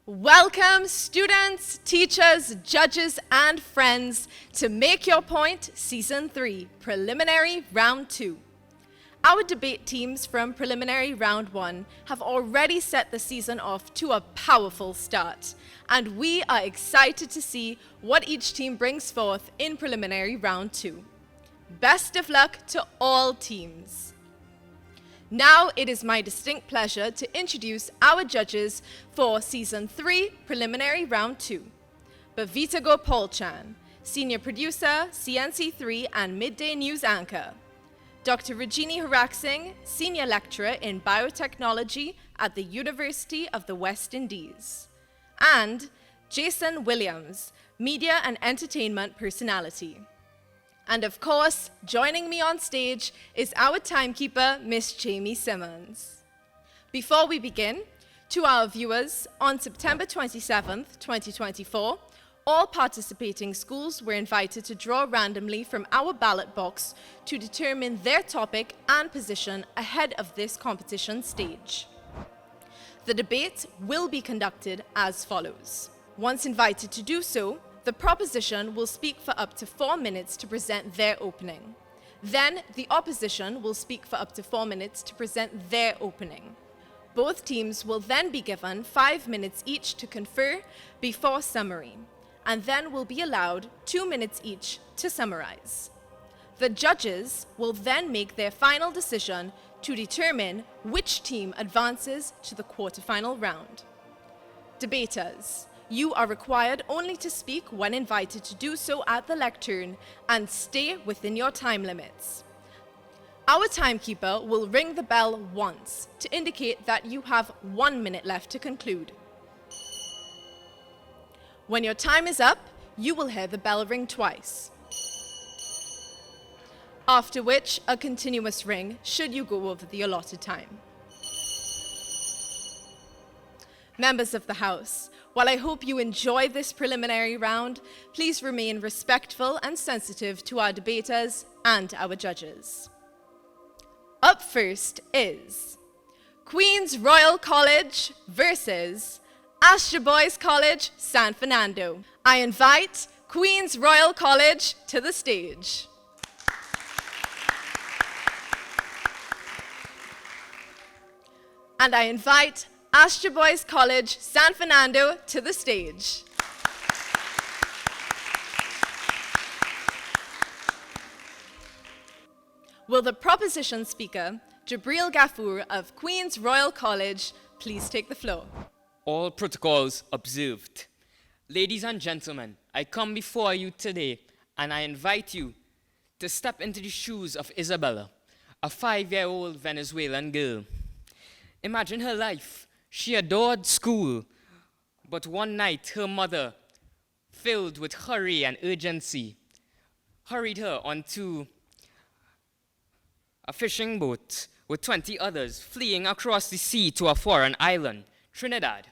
Welcome, students, teachers, judges, and friends to Make Your Point Season 3, Preliminary Round 2. Our debate teams from Preliminary Round 1 have already set the season off to a powerful start, and we are excited to see what each team brings forth in Preliminary Round 2. Best of luck to all teams. Now it is my distinct pleasure to introduce our judges for Season 3, Preliminary Round 2. Bhavita Gopalchan, Senior Producer, CNC3 and Midday News Anchor. Dr. Rajini Haraksingh, Senior Lecturer in Biotechnology at the University of the West Indies. And Jason Williams, Media and Entertainment Personality. And of course, joining me on stage is our timekeeper, Miss Jamie Simmons. Before we begin, to our viewers, on September 27th, 2024, all participating schools were invited to draw randomly from our ballot box to determine their topic and position ahead of this competition stage. The debate will be conducted as follows. Once invited to do so, the proposition will speak for up to 4 minutes to present their opening. Then, the opposition will speak for up to 4 minutes to present their opening. Both teams will then be given 5 minutes each to confer before summary, and then will be allowed 2 minutes each to summarize. The judges will then make their final decision to determine which team advances to the quarterfinal round. Debaters, you are required only to speak when invited to do so at the lectern and stay within your time limits. Our timekeeper will ring the bell once to indicate that you have 1 minute left to conclude. When your time is up, you will hear the bell ring twice. After which, a continuous ring should you go over the allotted time. Members of the House, while I hope you enjoy this preliminary round, please remain respectful and sensitive to our debaters and our judges. Up first is Queen's Royal College versus Astor Boys College, San Fernando. I invite Queen's Royal College to the stage. And I invite Astor Boys College, San Fernando to the stage. Will the proposition speaker, Jabril Ghafoor of Queen's Royal College, please take the floor? All protocols observed. Ladies and gentlemen, I come before you today and I invite you to step into the shoes of Isabella, a 5-year-old Venezuelan girl. Imagine her life. She adored school, but one night her mother, filled with hurry and urgency, hurried her onto a fishing boat with 20 others fleeing across the sea to a foreign island, Trinidad.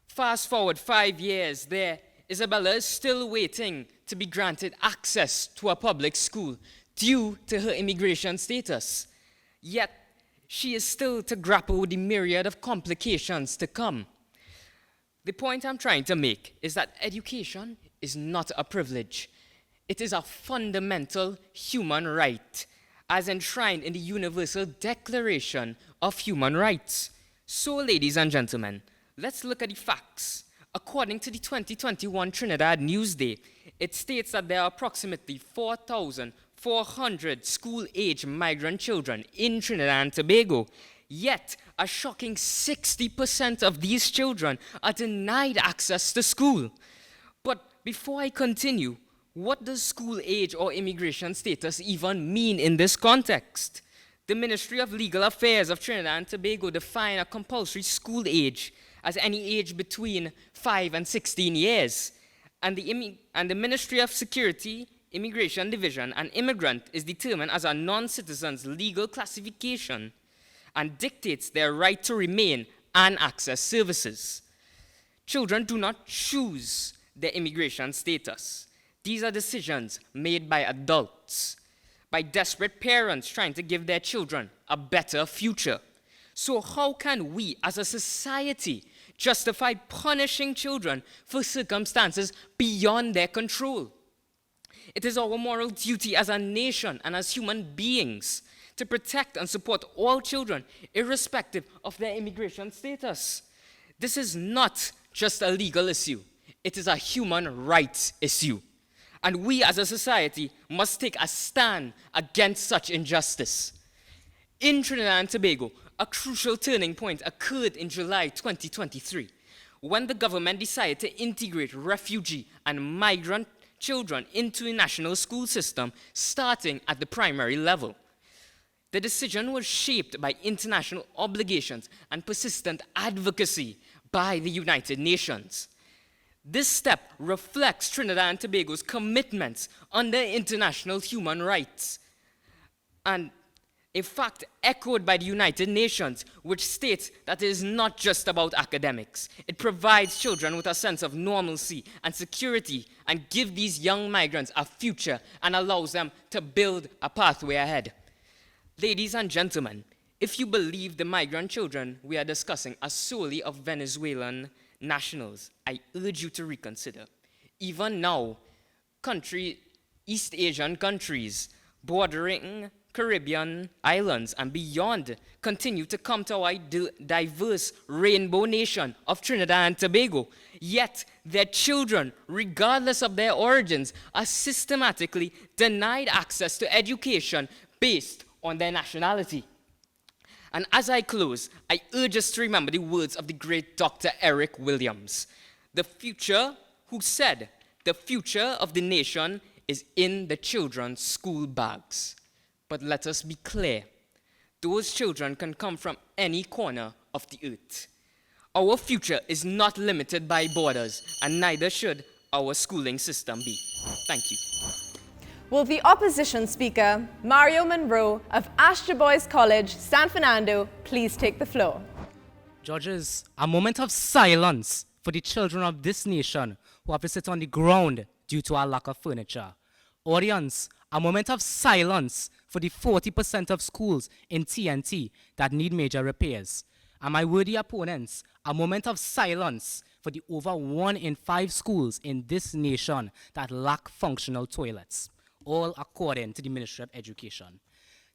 Fast forward 5 years there, Isabella is still waiting to be granted access to a public school due to her immigration status. Yet, she is still to grapple with the myriad of complications to come. The point I'm trying to make is that education is not a privilege. It is a fundamental human right, as enshrined in the Universal Declaration of Human Rights. So, ladies and gentlemen, let's look at the facts. According to the 2021 Trinidad Newsday, it states that there are approximately 4,400 school-age migrant children in Trinidad and Tobago. Yet, a shocking 60% of these children are denied access to school. But before I continue, what does school age or immigration status even mean in this context? The Ministry of Legal Affairs of Trinidad and Tobago define a compulsory school age as any age between 5 and 16 years. And the Ministry of Security, Immigration Division, and immigrant is determined as a non-citizen's legal classification and dictates their right to remain and access services. Children do not choose their immigration status. These are decisions made by adults, by desperate parents trying to give their children a better future. So how can we as a society justify punishing children for circumstances beyond their control. It is our moral duty as a nation and as human beings to protect and support all children, irrespective of their immigration status. This is not just a legal issue. It is a human rights issue. And we as a society must take a stand against such injustice. In Trinidad and Tobago, a crucial turning point occurred in July 2023, when the government decided to integrate refugee and migrant children into the national school system, starting at the primary level. The decision was shaped by international obligations and persistent advocacy by the United Nations. This step reflects Trinidad and Tobago's commitments under international human rights, and a fact echoed by the United Nations, which states that it is not just about academics. It provides children with a sense of normalcy and security and gives these young migrants a future and allows them to build a pathway ahead. Ladies and gentlemen, if you believe the migrant children we are discussing are solely of Venezuelan nationals, I urge you to reconsider. Even now, East Asian countries bordering Caribbean islands and beyond continue to come to our diverse rainbow nation of Trinidad and Tobago. Yet their children, regardless of their origins, are systematically denied access to education based on their nationality. And as I close, I urge us to remember the words of the great Dr. Eric Williams, who said, "The future of the nation is in the children's school bags." But let us be clear, those children can come from any corner of the earth. Our future is not limited by borders, and neither should our schooling system be. Thank you. Will the opposition speaker, Mario Monroe of Astor Boys College, San Fernando, please take the floor? Judges, a moment of silence for the children of this nation who have to sit on the ground due to our lack of furniture. Audience, a moment of silence for the 40% of schools in TNT that need major repairs. And my worthy opponents, a moment of silence for the over 1 in 5 schools in this nation that lack functional toilets, all according to the Ministry of Education.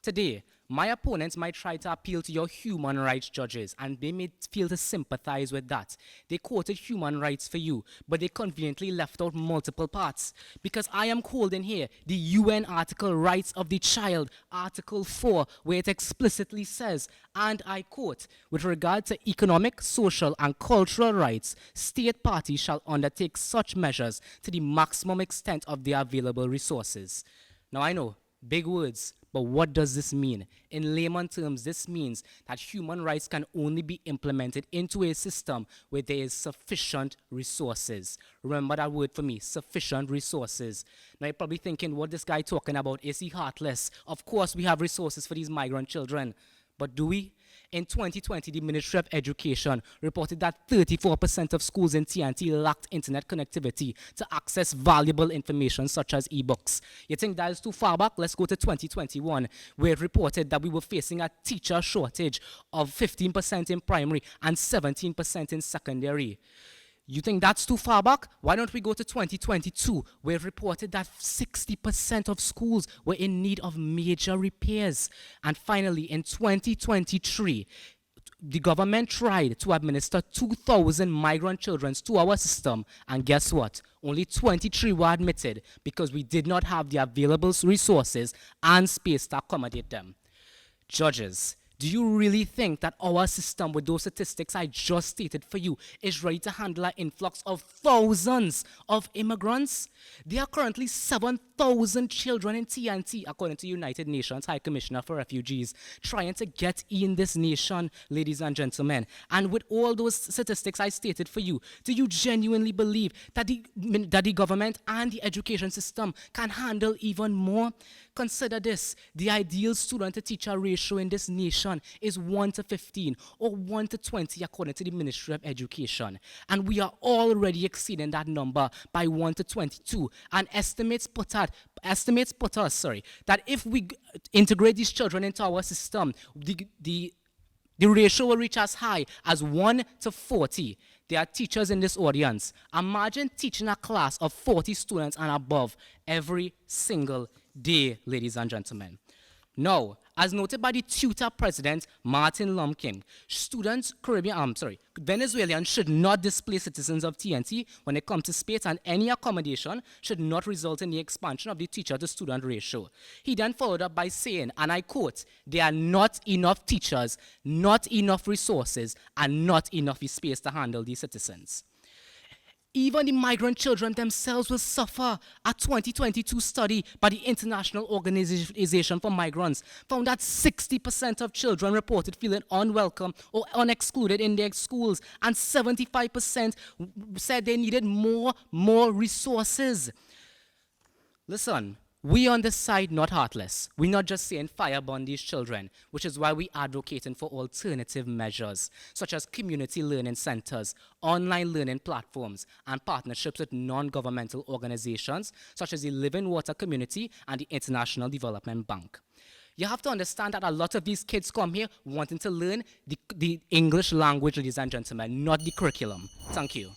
Today, my opponents might try to appeal to your human rights judges, and they may feel to sympathize with that. They quoted human rights for you, but they conveniently left out multiple parts, because I am holding here the UN Article Rights of the Child, Article 4, where it explicitly says, and I quote, "With regard to economic, social, and cultural rights, state parties shall undertake such measures to the maximum extent of their available resources." Now I know, big words, but what does this mean? In layman terms, this means that human rights can only be implemented into a system where there is sufficient resources. Remember that word for me, sufficient resources. Now you're probably thinking, what this guy talking about? Is he heartless? Of course we have resources for these migrant children, but do we? In 2020, the Ministry of Education reported that 34% of schools in TNT lacked internet connectivity to access valuable information such as ebooks. You think that is too far back? Let's go to 2021, where it reported that we were facing a teacher shortage of 15% in primary and 17% in secondary. You think that's too far back? Why don't we go to 2022, where it reported that 60% of schools were in need of major repairs. And finally, in 2023, the government tried to administer 2,000 migrant children to our system, and guess what? Only 23 were admitted because we did not have the available resources and space to accommodate them. Judges, do you really think that our system, with those statistics I just stated for you, is ready to handle an influx of thousands of immigrants? There are currently 7,000 children in TNT, according to United Nations High Commissioner for Refugees, trying to get in this nation, ladies and gentlemen. And with all those statistics I stated for you, do you genuinely believe that the government and the education system can handle even more? Consider this: the ideal student-to-teacher ratio in this nation is 1 to 15 or 1 to 20 according to the Ministry of Education. And we are already exceeding that number by 1 to 22. And estimates put us that if we integrate these children into our system, the ratio will reach as high as 1 to 40. There are teachers in this audience. Imagine teaching a class of 40 students and above every single day, ladies and gentlemen. Now, as noted by the tutor president, Martin Lumpkin, Venezuelans should not displace citizens of TNT when it comes to space, and any accommodation should not result in the expansion of the teacher-to-student ratio. He then followed up by saying, and I quote, "There are not enough teachers, not enough resources, and not enough space to handle these citizens." Even the migrant children themselves will suffer. A 2022 study by the International Organization for Migrants found that 60% of children reported feeling unwelcome or unexcluded in their schools, and 75% said they needed more resources. Listen, we on this side not heartless. We're not just saying fireburn these children, which is why we're advocating for alternative measures, such as community learning centers, online learning platforms, and partnerships with non-governmental organizations, such as the Living Water Community and the International Development Bank. You have to understand that a lot of these kids come here wanting to learn the English language, ladies and gentlemen, not the curriculum. Thank you.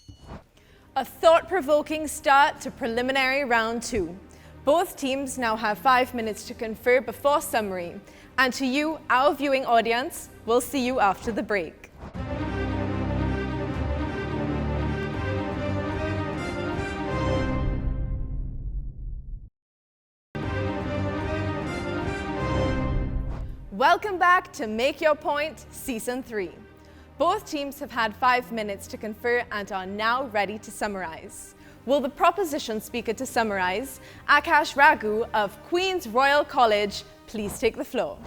A thought-provoking start to preliminary round 2. Both teams now have 5 minutes to confer before summary. And to you, our viewing audience, we'll see you after the break. Welcome back to Make Your Point Season 3. Both teams have had 5 minutes to confer and are now ready to summarize. Will the proposition speaker to summarize, Akash Raghu of Queen's Royal College, please take the floor.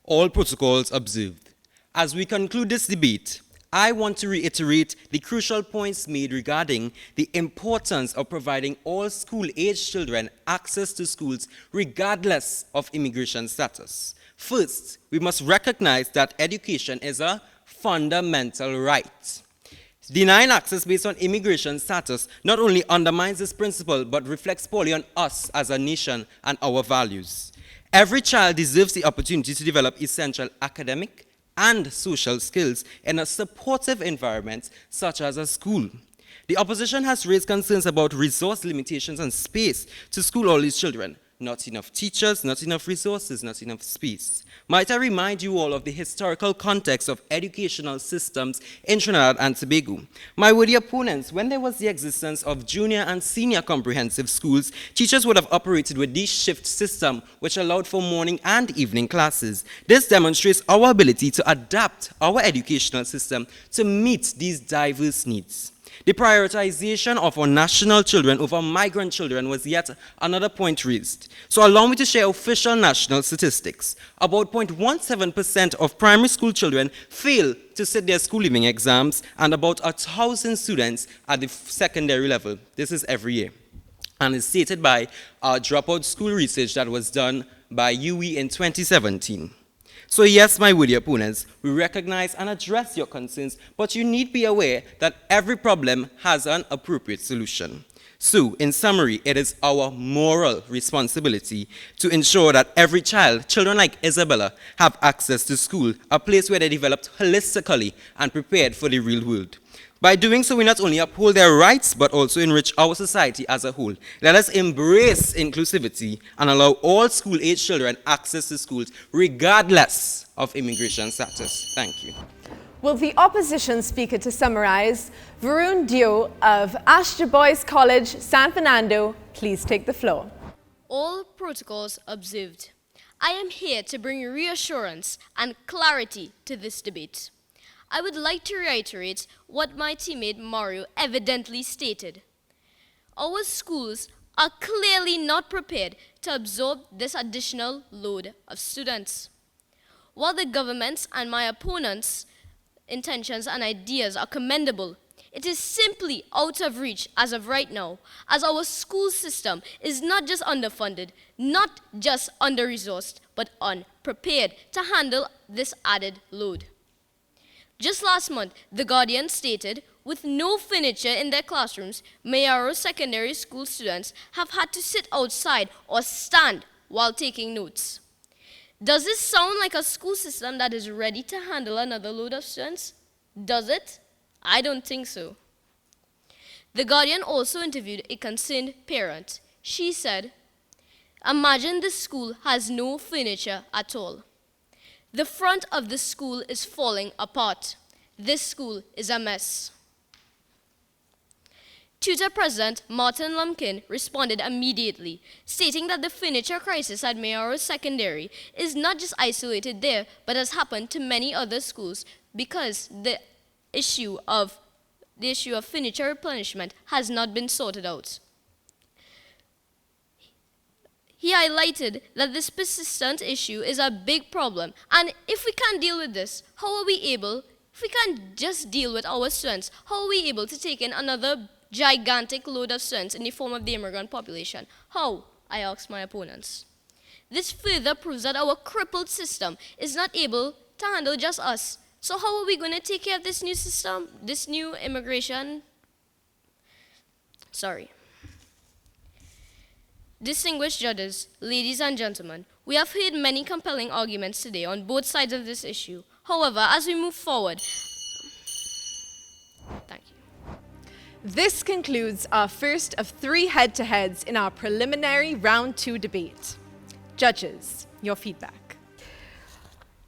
All protocols observed. As we conclude this debate, I want to reiterate the crucial points made regarding the importance of providing all school-aged children access to schools regardless of immigration status. First, we must recognize that education is a fundamental right. Denying access based on immigration status not only undermines this principle, but reflects poorly on us as a nation and our values. Every child deserves the opportunity to develop essential academic and social skills in a supportive environment such as a school. The opposition has raised concerns about resource limitations and space to school all these children. Not enough teachers, not enough resources, not enough space. Might I remind you all of the historical context of educational systems in Trinidad and Tobago? My worthy opponents, when there was the existence of junior and senior comprehensive schools, teachers would have operated with this shift system, which allowed for morning and evening classes. This demonstrates our ability to adapt our educational system to meet these diverse needs. The prioritization of our national children over migrant children was yet another point raised. So allow me to share official national statistics. About 0.17% of primary school children fail to sit their school leaving exams, and about 1,000 students at the secondary level. This is every year. And is stated by dropout school research that was done by UE in 2017. So yes, my worthy opponents, we recognize and address your concerns, but you need be aware that every problem has an appropriate solution. So, in summary, it is our moral responsibility to ensure that every child, children like Isabella, have access to school, a place where they developed holistically and prepared for the real world. By doing so, we not only uphold their rights, but also enrich our society as a whole. Let us embrace inclusivity and allow all school-age children access to schools, regardless of immigration status. Thank you. Will the opposition speaker to summarize, Varun Dio of Astor Boys College, San Fernando, please take the floor. All protocols observed. I am here to bring reassurance and clarity to this debate. I would like to reiterate what my teammate Mario evidently stated. Our schools are clearly not prepared to absorb this additional load of students. While the government's and my opponents' intentions and ideas are commendable, it is simply out of reach as of right now, as our school system is not just underfunded, not just under-resourced, but unprepared to handle this added load. Just last month, The Guardian stated, with no furniture in their classrooms, Mayaro secondary school students have had to sit outside or stand while taking notes. Does this sound like a school system that is ready to handle another load of students? Does it? I don't think so. The Guardian also interviewed a concerned parent. She said, "Imagine this school has no furniture at all. The front of the school is falling apart. This school is a mess." Tutor President Martin Lumpkin responded immediately, stating that the furniture crisis at Mayoral Secondary is not just isolated there, but has happened to many other schools because the issue of furniture replenishment has not been sorted out. He highlighted that this persistent issue is a big problem, and if we can't deal with this, if we can't just deal with our students, how are we able to take in another gigantic load of students in the form of the immigrant population? How? I asked my opponents. This further proves that our crippled system is not able to handle just us. So how are we going to take care of this new system, this new immigration? Distinguished judges, ladies and gentlemen, we have heard many compelling arguments today on both sides of this issue. However, as we move forward, thank you. This concludes our first of 3 head-to-heads in our preliminary round 2 debate. Judges, your feedback.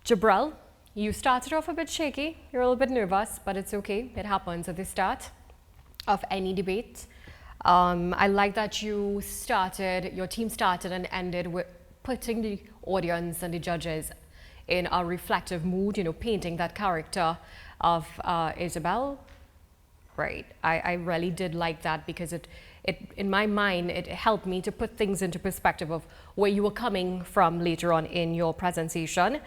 Jabril, you started off a bit shaky. You're a little bit nervous, but it's okay. It happens at the start of any debate. I like that your team started and ended with putting the audience and the judges in a reflective mood, painting that character of Isabel. Right. I really did like that because it in my mind, it helped me to put things into perspective of where you were coming from later on in your presentation.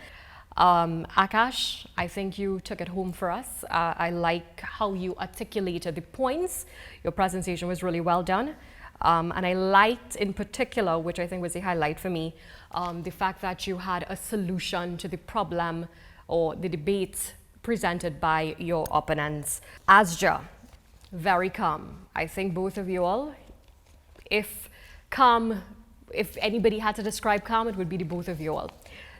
Akash, I think you took it home for us. I like how you articulated the points. Your presentation was really well done. And I liked in particular, which I think was a highlight for me, the fact that you had a solution to the problem or the debate presented by your opponents. Asja, very calm. I think both of you all, if anybody had to describe calm, it would be the both of you all.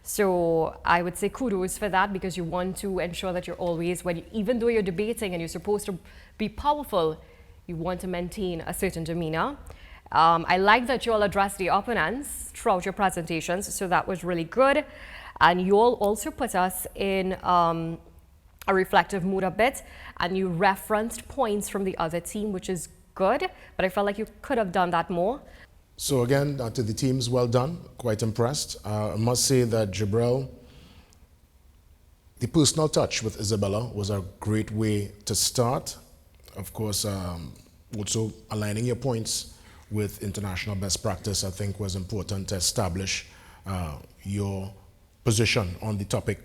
So I would say kudos for that, because you want to ensure that you're always, even though you're debating and you're supposed to be powerful, you want to maintain a certain demeanor. I like that you all addressed the opponents throughout your presentations, so that was really good. And you all also put us in a reflective mood a bit, and you referenced points from the other team, which is good, but I felt like you could have done that more. So again, to the teams, well done, quite impressed. I must say that Jabril, the personal touch with Isabella was a great way to start. Of course, also aligning your points with international best practice, I think was important to establish your position on the topic.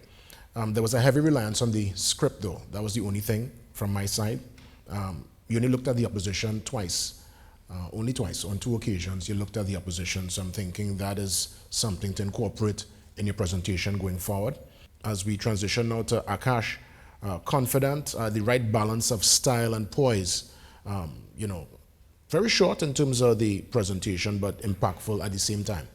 There was a heavy reliance on the script though. That was the only thing from my side. You only looked at the opposition twice. Only twice, on 2 occasions, you looked at the opposition. So I'm thinking that is something to incorporate in your presentation going forward. As we transition now to Akash, confident, the right balance of style and poise. Very short in terms of the presentation, but impactful at the same time.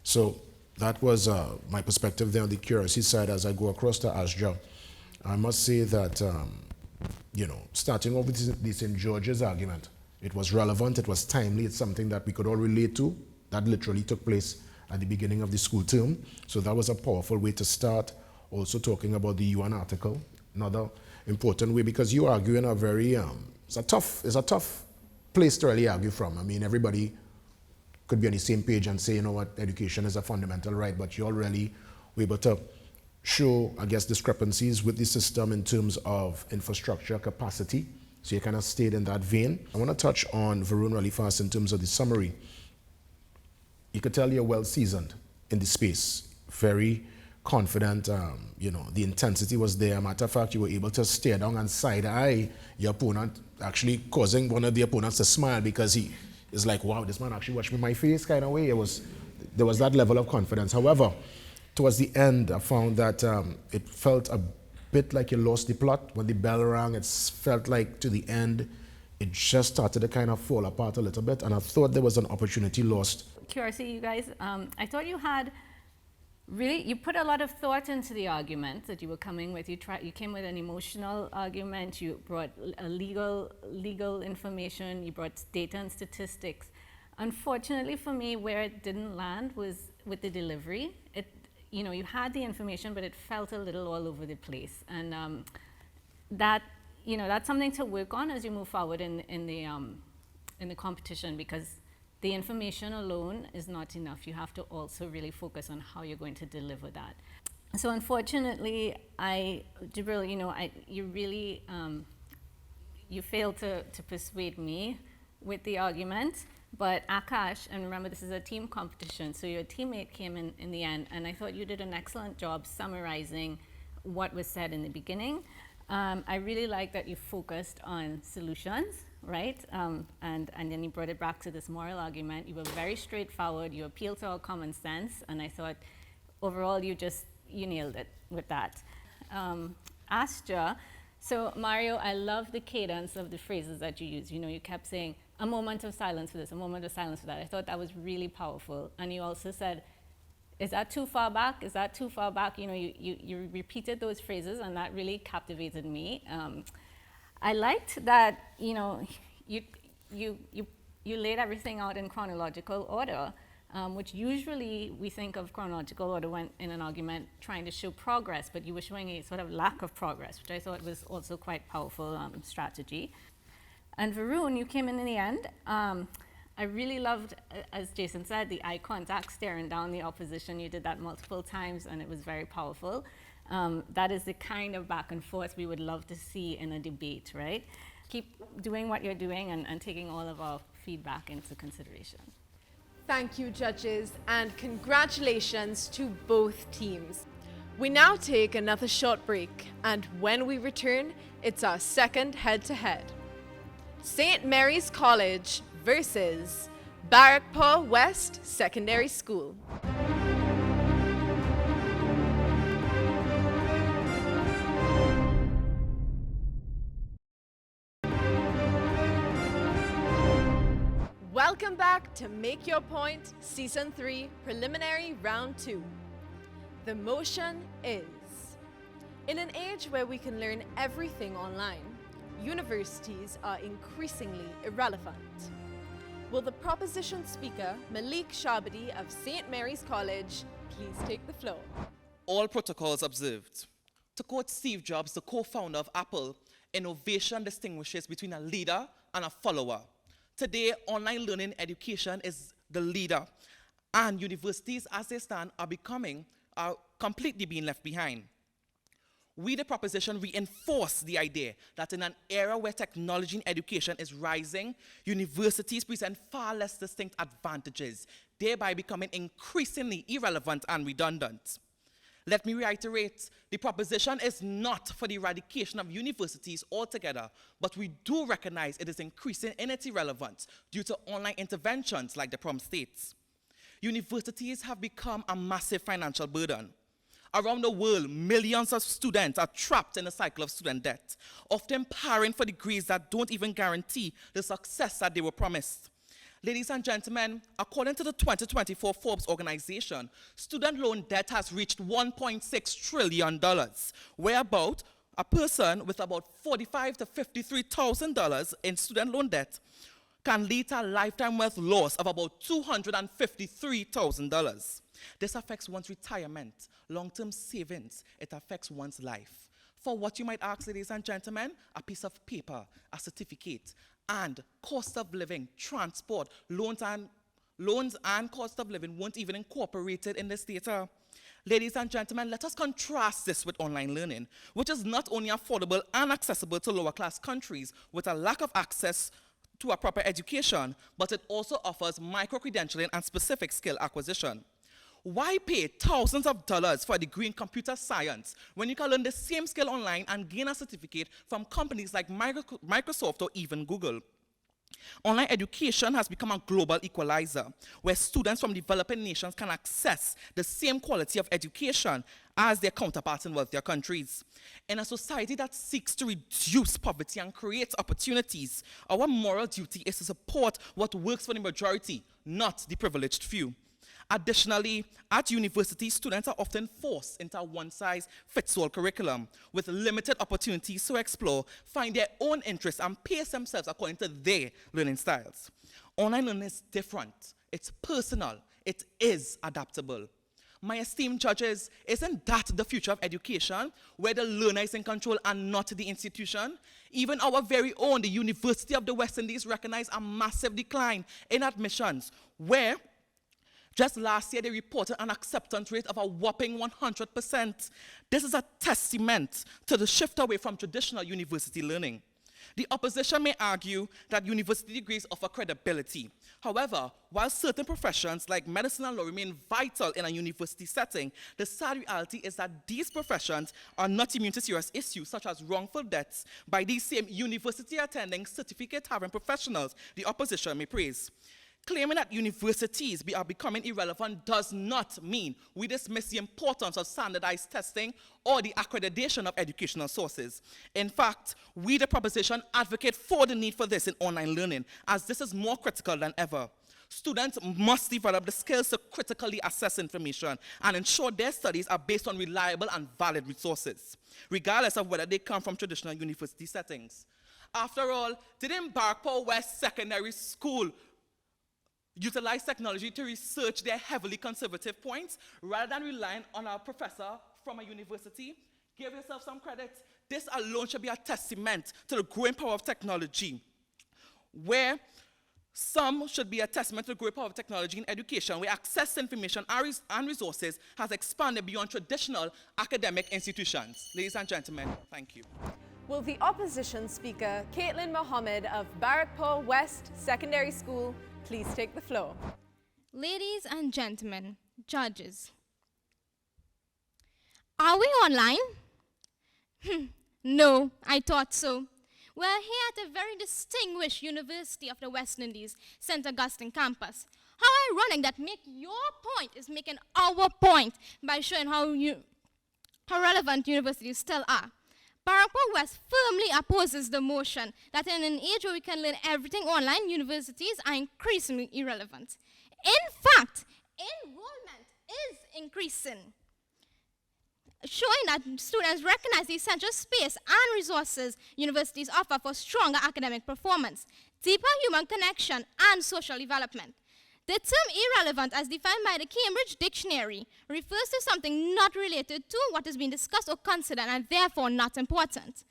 So that was my perspective there on the curiosity side. As I go across to Asja, I must say that, starting off with the St. George's argument, it was relevant, it was timely, it's something that we could all relate to. That literally took place at the beginning of the school term. So that was a powerful way to start. Also talking about the UN article, another important way, because you argue in a very, it's a tough place to really argue from. I mean, everybody could be on the same page and say, education is a fundamental right, but you all really were able to show, I guess, discrepancies with the system in terms of infrastructure capacity. So you kind of stayed in that vein. I want to touch on Varun really fast in terms of the summary. You could tell you're well seasoned in the space, very confident. The intensity was there. Matter of fact, you were able to stare down and side eye your opponent, actually causing one of the opponents to smile because he is like, wow, this man actually watched me in my face kind of way. There was that level of confidence. However, towards the end, I found that it felt a bit like you lost the plot. When the bell rang, it felt like to the end, it just started to kind of fall apart a little bit, and I thought there was an opportunity lost. Curiosity, you guys, I thought you had really, you put a lot of thought into the argument that you were coming with. You came with an emotional argument. You brought a legal information. You brought data and statistics. Unfortunately for me, where it didn't land was with the delivery. You had the information, but it felt a little all over the place. And that's something to work on as you move forward in the competition, because the information alone is not enough. You have to also really focus on how you're going to deliver that. So unfortunately, Jibril, you failed to persuade me with the argument. But Akash, and remember this is a team competition, so your teammate came in the end, and I thought you did an excellent job summarizing what was said in the beginning. I really like that you focused on solutions, right? And then you brought it back to this moral argument. You were very straightforward. You appealed to our common sense, and I thought overall you nailed it with that. Astra, so Mario, I love the cadence of the phrases that you used. You kept saying, a moment of silence for this, a moment of silence for that. I thought that was really powerful. And you also said, is that too far back? Is that too far back? You repeated those phrases, and that really captivated me. I liked that, you laid everything out in chronological order, which usually we think of chronological order when in an argument trying to show progress, but you were showing a sort of lack of progress, which I thought was also quite powerful strategy. And Varun, you came in the end. I really loved, as Jason said, the eye contact, staring down the opposition. You did that multiple times, and it was very powerful. That is the kind of back and forth we would love to see in a debate, right? Keep doing what you're doing and taking all of our feedback into consideration. Thank you, judges, and congratulations to both teams. We now take another short break, and when we return, it's our second head-to-head. St. Mary's College versus Barrackpore West Secondary School. Welcome back to Make Your Point Season 3 Preliminary Round 2. The motion is, in an age where we can learn everything online, universities are increasingly irrelevant. Will the proposition speaker, Malik Shabadi of St. Mary's College, please take the floor? All protocols observed. To quote Steve Jobs, the co-founder of Apple, innovation distinguishes between a leader and a follower. Today, online learning education is the leader, and universities as they stand are completely being left behind. We, the proposition, reinforce the idea that in an era where technology in education is rising, universities present far less distinct advantages, thereby becoming increasingly irrelevant and redundant. Let me reiterate, the proposition is not for the eradication of universities altogether, but we do recognize it is increasing in its irrelevance due to online interventions like the prompt states. Universities have become a massive financial burden. Around the world, millions of students are trapped in a cycle of student debt, often powering for degrees that don't even guarantee the success that they were promised. Ladies and gentlemen, according to the 2024 Forbes organization, student loan debt has reached $1.6 trillion, where about a person with about $45,000 to $53,000 in student loan debt can lead to a lifetime wealth loss of about $253,000. This affects one's retirement, long-term savings. It affects one's life. For what you might ask, ladies and gentlemen, a piece of paper, a certificate, and cost of living, transport, loans and cost of living weren't even incorporated in this data. Ladies and gentlemen, let us contrast this with online learning, which is not only affordable and accessible to lower-class countries with a lack of access to a proper education, but it also offers micro-credentialing and specific skill acquisition. Why pay thousands of dollars for a degree in computer science when you can learn the same skill online and gain a certificate from companies like Microsoft or even Google? Online education has become a global equalizer, where students from developing nations can access the same quality of education as their counterparts in wealthier countries. In a society that seeks to reduce poverty and create opportunities, our moral duty is to support what works for the majority, not the privileged few. Additionally, at university, students are often forced into a one-size-fits-all curriculum with limited opportunities to explore, find their own interests, and pace themselves according to their learning styles. Online learning is different. It's personal. It is adaptable. My esteemed judges, isn't that the future of education, where the learner is in control and not the institution? Even our very own, the University of the West Indies, recognized a massive decline in admissions, where just last year they reported an acceptance rate of a whopping 100%. This is a testament to the shift away from traditional university learning. The opposition may argue that university degrees offer credibility. However, while certain professions like medicine and law remain vital in a university setting, the sad reality is that these professions are not immune to serious issues such as wrongful deaths by these same university-attending, certificate-having professionals the opposition may praise. Claiming that universities are becoming irrelevant does not mean we dismiss the importance of standardized testing or the accreditation of educational sources. In fact, we, the proposition, advocate for the need for this in online learning, as this is more critical than ever. Students must develop the skills to critically assess information and ensure their studies are based on reliable and valid resources, regardless of whether they come from traditional university settings. After all, didn't Barkpore West Secondary School utilize technology to research their heavily conservative points rather than relying on a professor from a university? Give yourself some credit. This alone should be a testament to the growing power of technology, where some should be a testament to the growing power of technology in education, where access to information and resources has expanded beyond traditional academic institutions. Ladies and gentlemen, thank you. Will the opposition speaker, Caitlin Mohammed of Barrackpore West Secondary School, please take the floor? Ladies and gentlemen, judges, are we online? No, I thought so. We're here at a very distinguished University of the West Indies, St. Augustine campus. How ironic that make your point is making our point by showing how relevant universities still are. Barrackpore West firmly opposes the motion that in an age where we can learn everything online, universities are increasingly irrelevant. In fact, enrollment is increasing, showing that students recognize the essential space and resources universities offer for stronger academic performance, deeper human connection, and social development. The term irrelevant, as defined by the Cambridge Dictionary, refers to something not related to what is being discussed or considered and therefore not important.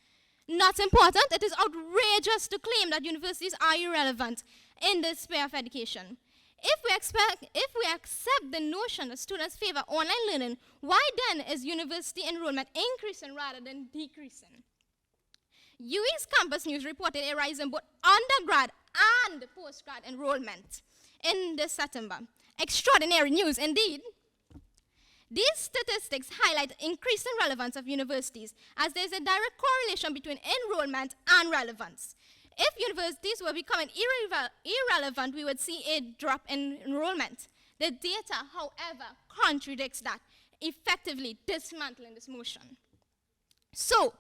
Not important, it is outrageous to claim that universities are irrelevant in this sphere of education. If we accept the notion that students favor online learning, why then is university enrollment increasing rather than decreasing? UWI's Campus News reported a rise in both undergrad and postgrad enrollment in this September. Extraordinary news indeed. These statistics highlight increasing relevance of universities, as there is a direct correlation between enrollment and relevance. If universities were becoming irrelevant, we would see a drop in enrollment. The data, however, contradicts that, effectively dismantling this motion. So,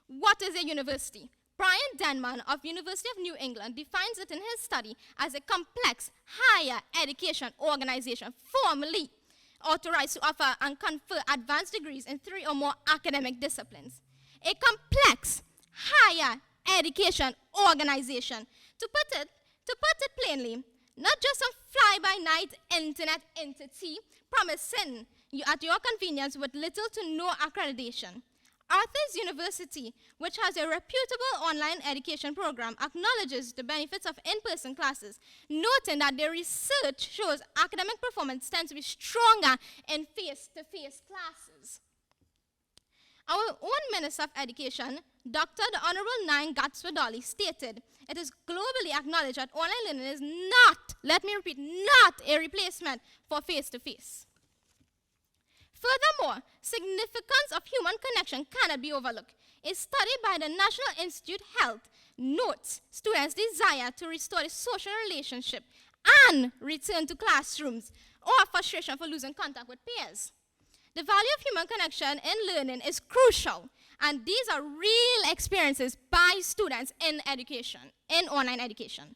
what is a university? Brian Denman of University of New England defines it in his study as a complex higher education organization formally authorized to offer and confer advanced degrees in 3 or more academic disciplines. A complex higher education organization. To put it plainly, not just some fly-by-night internet entity promising you at your convenience with little to no accreditation. Arthur's University, which has a reputable online education program, acknowledges the benefits of in-person classes, noting that their research shows academic performance tends to be stronger in face-to-face classes. Our own Minister of Education, Dr. the Honorable Nine Gatswadali, stated, "It is globally acknowledged that online learning is not, let me repeat, not a replacement for face-to-face. Furthermore, significance of human connection cannot be overlooked. A study by the National Institute of Health notes students' desire to restore the social relationship and return to classrooms, or frustration for losing contact with peers. The value of human connection in learning is crucial, and these are real experiences by students in education, in online education.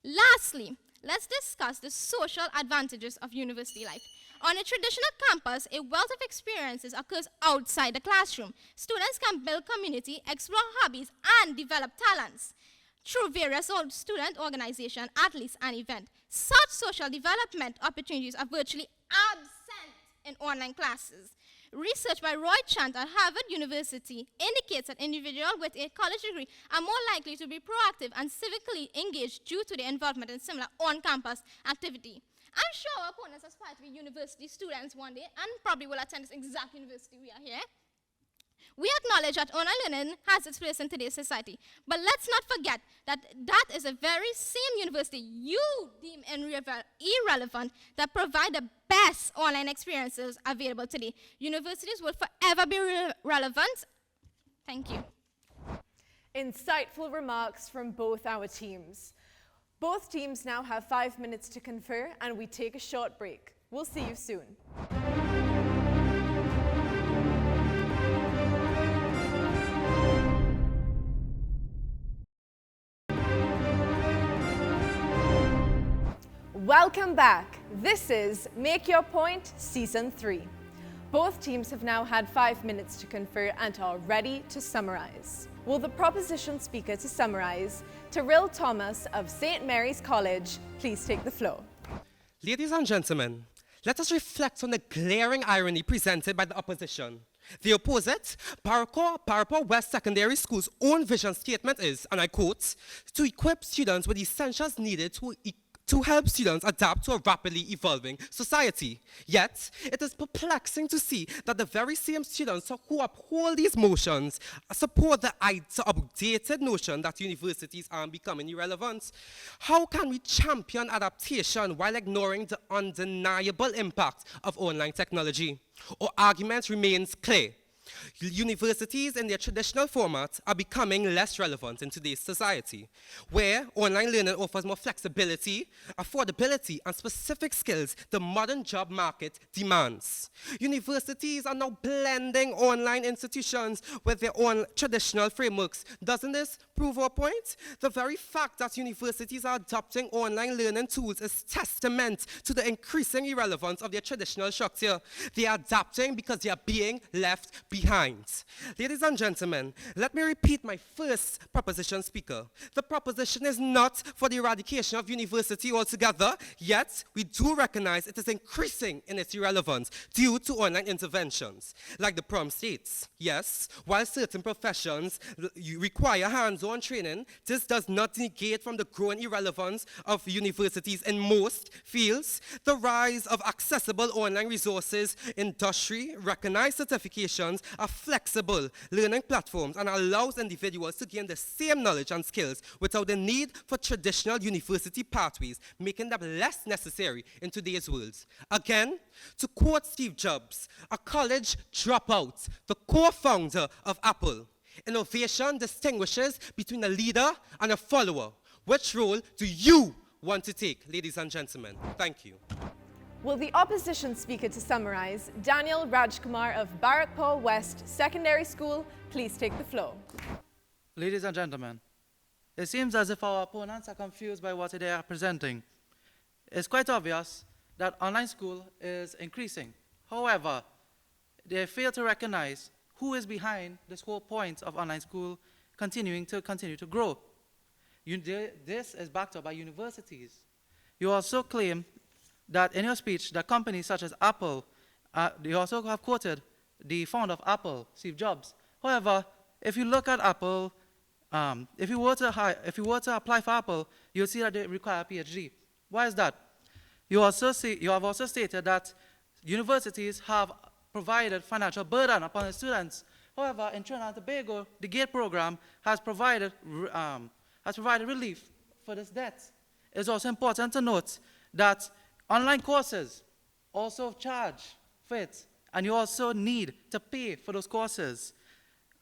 Lastly, let's discuss the social advantages of university life. On a traditional campus, a wealth of experiences occurs outside the classroom. Students can build community, explore hobbies, and develop talents through various student organizations, athletes, and events. Such social development opportunities are virtually absent in online classes. Research by Roy Chant at Harvard University indicates that individuals with a college degree are more likely to be proactive and civically engaged due to their involvement in similar on-campus activity. I'm sure our opponents aspire to be university students one day and probably will attend this exact university we are here. We acknowledge that online learning has its place in today's society, but let's not forget that that is the very same university you deem irrelevant that provide the best online experiences available today. Universities will forever be relevant. Thank you. Insightful remarks from both our teams. Both teams now have 5 minutes to confer, and we take a short break. We'll see you soon. Welcome back. This is Make Your Point Season 3. Both teams have now had 5 minutes to confer and are ready to summarize. Will the proposition speaker to summarize, Tyrell Thomas of St. Mary's College, please take the floor. Ladies and gentlemen, let us reflect on the glaring irony presented by the opposition. The opposite, Paracore West Secondary School's own vision statement is, and I quote, to equip students with essentials needed to help students adapt to a rapidly evolving society. Yet, it is perplexing to see that the very same students who uphold these motions support the updated notion that universities are becoming irrelevant. How can we champion adaptation while ignoring the undeniable impact of online technology? Our argument remains clear. Universities in their traditional format are becoming less relevant in today's society, where online learning offers more flexibility, affordability, and specific skills the modern job market demands. Universities are now blending online institutions with their own traditional frameworks. Doesn't this prove our point? The very fact that universities are adopting online learning tools is testament to the increasing irrelevance of their traditional structure. They are adapting because they are being left behind. Ladies and gentlemen, let me repeat my first proposition speaker. The proposition is not for the eradication of university altogether, yet we do recognize it is increasing in its irrelevance due to online interventions. Like the prompt states, yes, while certain professions require hands-on training, this does not negate from the growing irrelevance of universities in most fields. The rise of accessible online resources, industry, recognized certifications are flexible learning platforms and allows individuals to gain the same knowledge and skills without the need for traditional university pathways, making them less necessary in today's world. Again, to quote Steve Jobs, a college dropout, the co-founder of Apple, innovation distinguishes between a leader and a follower. Which role do you want to take, ladies and gentlemen? Thank you. Will the opposition speaker to summarize, Daniel Rajkumar of Barakpur West Secondary School, please take the floor. Ladies and gentlemen, it seems as if our opponents are confused by what they are presenting. It's quite obvious that online school is increasing. However, they fail to recognize who is behind this whole point of online school continue to grow. This is backed up by universities. You also claim that in your speech, that companies such as Apple, they also have quoted the founder of Apple, Steve Jobs. However, if you look at Apple, if you were to apply for Apple, you'll see that they require a PhD. Why is that? You have also stated that universities have provided financial burden upon the students. However, in Trinidad and Tobago, the GATE program has provided relief for this debt. It's also important to note that online courses also charge for it, and you also need to pay for those courses.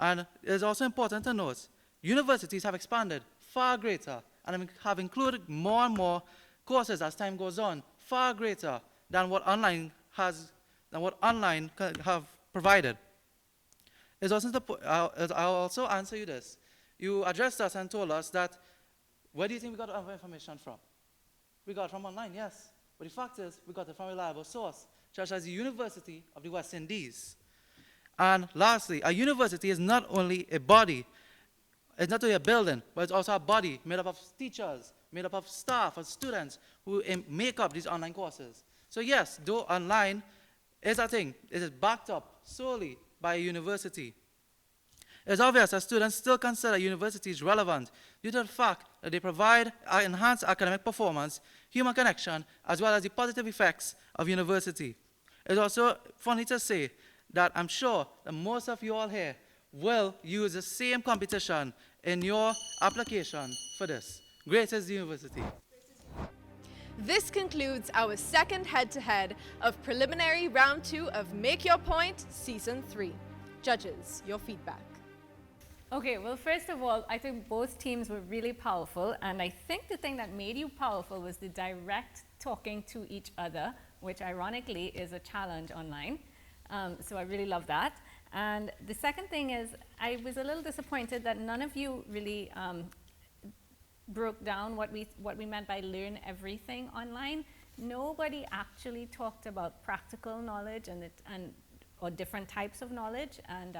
And it's also important to note, universities have expanded far greater and have included more and more courses as time goes on, far greater than what online have provided. I'll also answer you this. You addressed us and told us that, where do you think we got our information from? we got it from online, yes. But the fact is, we got it from a reliable source, such as the University of the West Indies. And lastly, a university is not only a body, it's not only a building, but it's also a body made up of teachers, made up of staff and students who make up these online courses. So yes, though online is a thing, it is backed up solely by a university. It's obvious that students still consider universities relevant due to the fact that they provide enhanced academic performance, human connection, as well as the positive effects of university. It's also funny to say that I'm sure that most of you all here will use the same competition in your application for this. Great is the university. This concludes our second head-to-head of preliminary round 2 of Make Your Point Season 3. Judges, your feedback. Okay, well, first of all, I think both teams were really powerful, and I think the thing that made you powerful was the direct talking to each other, which ironically is a challenge online. So I really love that. And the second thing is, I was a little disappointed that none of you really broke down what we meant by learn everything online. Nobody actually talked about practical knowledge or different types of knowledge, and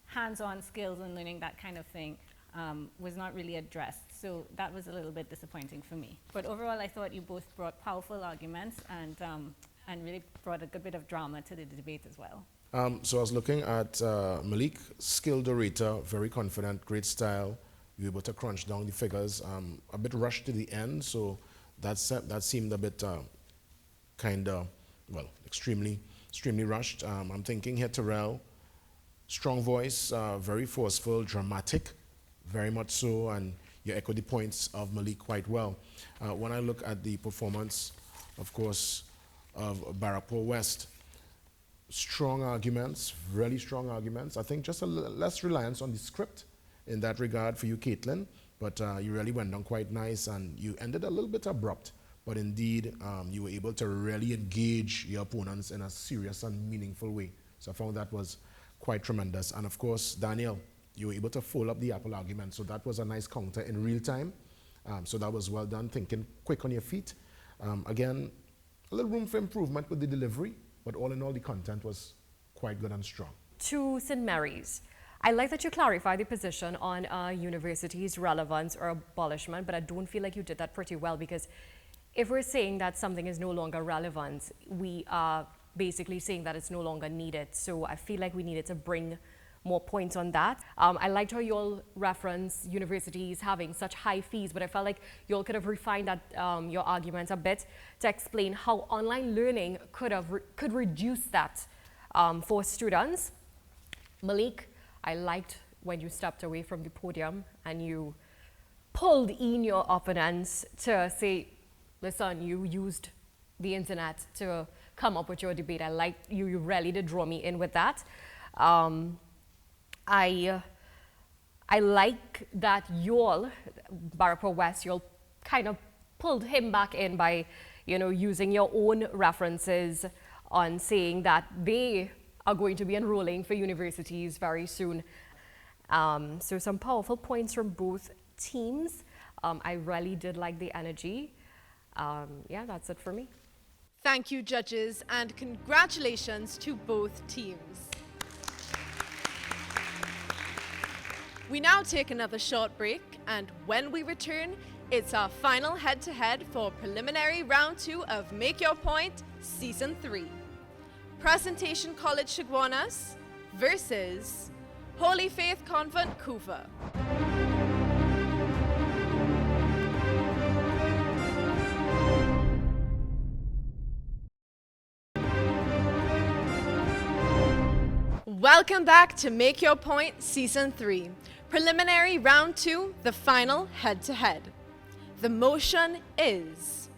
hands-on skills and learning, that kind of thing, was not really addressed. So that was a little bit disappointing for me. But overall, I thought you both brought powerful arguments and really brought a good bit of drama to the debate as well. So I was looking at Malik, skilled orator, very confident, great style. You were able to crunch down the figures. A bit rushed to the end, so that seemed a bit extremely rushed. I'm thinking here Terrell, strong voice, very forceful, dramatic, very much so, and you echo the points of Malik quite well. When I look at the performance, of course, of Barrackpore West, strong arguments, really strong arguments. I think just a less reliance on the script in that regard for you, Caitlin, but you really went down quite nice, and you ended a little bit abrupt, but indeed you were able to really engage your opponents in a serious and meaningful way. So I found that was quite tremendous. And of course, Daniel, you were able to fold up the Apple argument, so that was a nice counter in real time. So that was well done, thinking quick on your feet. Again, a little room for improvement with the delivery, but all in all, the content was quite good and strong. To St. Mary's, I like that you clarify the position on universities' relevance or abolishment, but I don't feel like you did that pretty well, because if we're saying that something is no longer relevant, we are basically saying that it's no longer needed. So I feel like we needed to bring more points on that. I liked how you all reference universities having such high fees, but I felt like you all could have refined that, your arguments a bit to explain how online learning could reduce that for students. Malik, I liked when you stepped away from the podium and you pulled in your opponents to say, listen, you used the internet to come up with your debate. I like you really did draw me in with that. I like that you all, Barrackpore West, you all kind of pulled him back in by, using your own references on saying that they are going to be enrolling for universities very soon. So some powerful points from both teams. I really did like the energy. Yeah, that's it for me. Thank you, judges, and congratulations to both teams. We now take another short break, and when we return, it's our final head-to-head for preliminary round 2 of Make Your Point Season 3. Presentation College Chaguanas versus Holy Faith Convent Couva. Welcome back to Make Your Point Season 3. Preliminary Round 2, the final head-to-head. The motion is: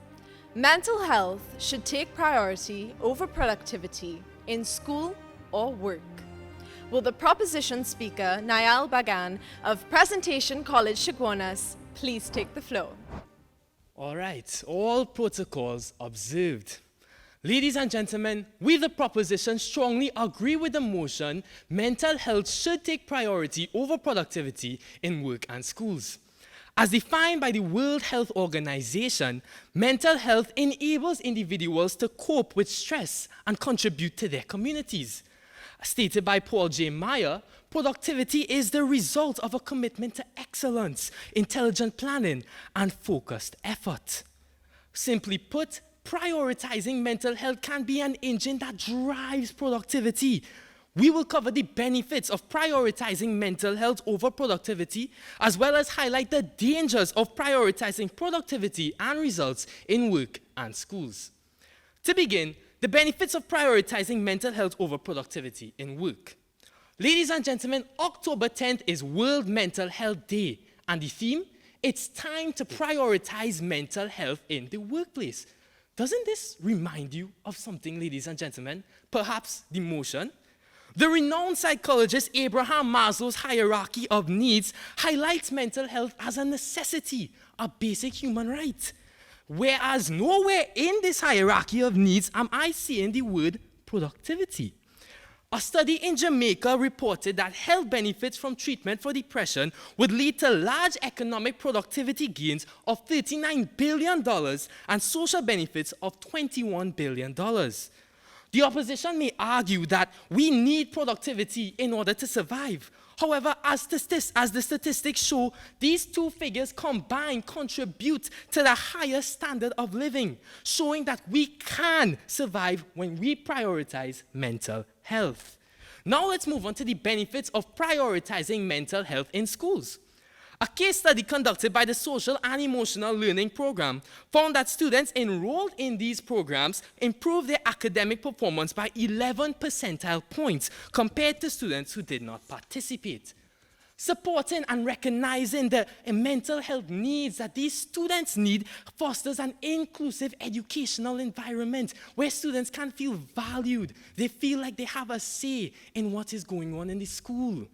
mental health should take priority over productivity in school or work. Will the proposition speaker, Niall Bagan of Presentation College Chaguanas, please take the floor? All right, all protocols observed. Ladies and gentlemen, we the proposition strongly agree with the motion mental health should take priority over productivity in work and schools. As defined by the World Health Organization, mental health enables individuals to cope with stress and contribute to their communities. Stated by Paul J. Meyer, productivity is the result of a commitment to excellence, intelligent planning, and focused effort. Simply put, prioritizing mental health can be an engine that drives productivity. We will cover the benefits of prioritizing mental health over productivity, as well as highlight the dangers of prioritizing productivity and results in work and schools. To begin, the benefits of prioritizing mental health over productivity in work. Ladies and gentlemen, October 10th is World Mental Health Day, and the theme, it's time to prioritize mental health in the workplace. Doesn't this remind you of something, ladies and gentlemen? Perhaps the motion? The renowned psychologist Abraham Maslow's hierarchy of needs highlights mental health as a necessity, a basic human right. Whereas nowhere in this hierarchy of needs am I seeing the word productivity. A study in Jamaica reported that health benefits from treatment for depression would lead to large economic productivity gains of $39 billion and social benefits of $21 billion. The opposition may argue that we need productivity in order to survive. However, as the statistics show, these two figures combined contribute to the higher standard of living, showing that we can survive when we prioritize mental health. Now let's move on to the benefits of prioritizing mental health in schools. A case study conducted by the Social and Emotional Learning Program found that students enrolled in these programs improved their academic performance by 11 percentile points compared to students who did not participate. Supporting and recognizing the mental health needs that these students need fosters an inclusive educational environment where students can feel valued. They feel like they have a say in what is going on in the school.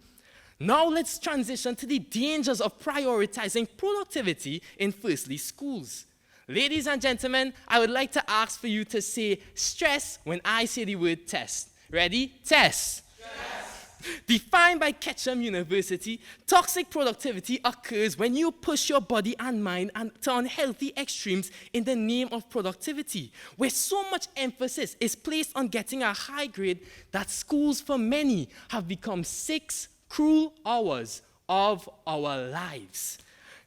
Now let's transition to the dangers of prioritizing productivity in firstly schools. Ladies and gentlemen, I would like to ask for you to say stress when I say the word test. Ready? Test. Defined by Ketchum University, toxic productivity occurs when you push your body and mind to unhealthy extremes in the name of productivity, where so much emphasis is placed on getting a high grade that schools for many have become 6 cruel hours of our lives.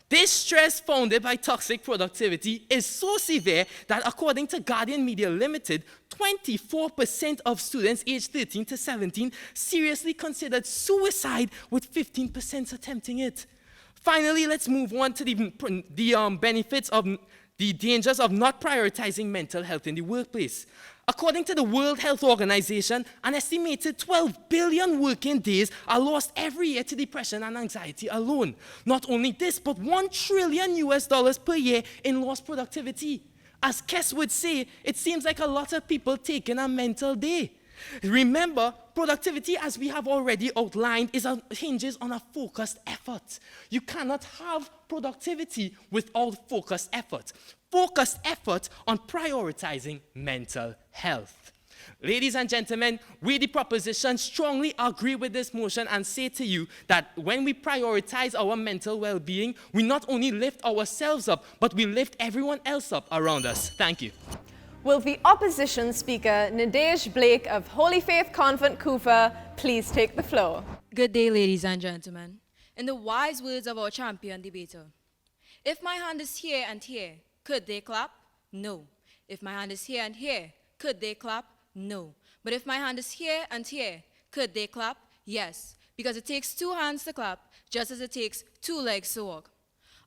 This stress founded by toxic productivity is so severe that according to Guardian Media Limited, 24% of students aged 13 to 17 seriously considered suicide, with 15% attempting it. Finally, let's move on to the benefits of the dangers of not prioritizing mental health in the workplace. According to the World Health Organization, an estimated 12 billion working days are lost every year to depression and anxiety alone. Not only this, but $1 trillion per year in lost productivity. As Kess would say, it seems like a lot of people taking a mental day. Remember, productivity, as we have already outlined, hinges on a focused effort. You cannot have productivity without focused effort. Focused effort on prioritizing mental health. Ladies and gentlemen, we the proposition strongly agree with this motion and say to you that when we prioritize our mental well-being, we not only lift ourselves up, but we lift everyone else up around us. Thank you. Will the opposition speaker, Nadej Blake of Holy Faith Convent, Kufa, please take the floor? Good day, ladies and gentlemen. In the wise words of our champion debater, if my hand is here and here, could they clap? No. If my hand is here and here, could they clap? No. But if my hand is here and here, could they clap? Yes. Because it takes 2 hands to clap, just as it takes 2 legs to walk.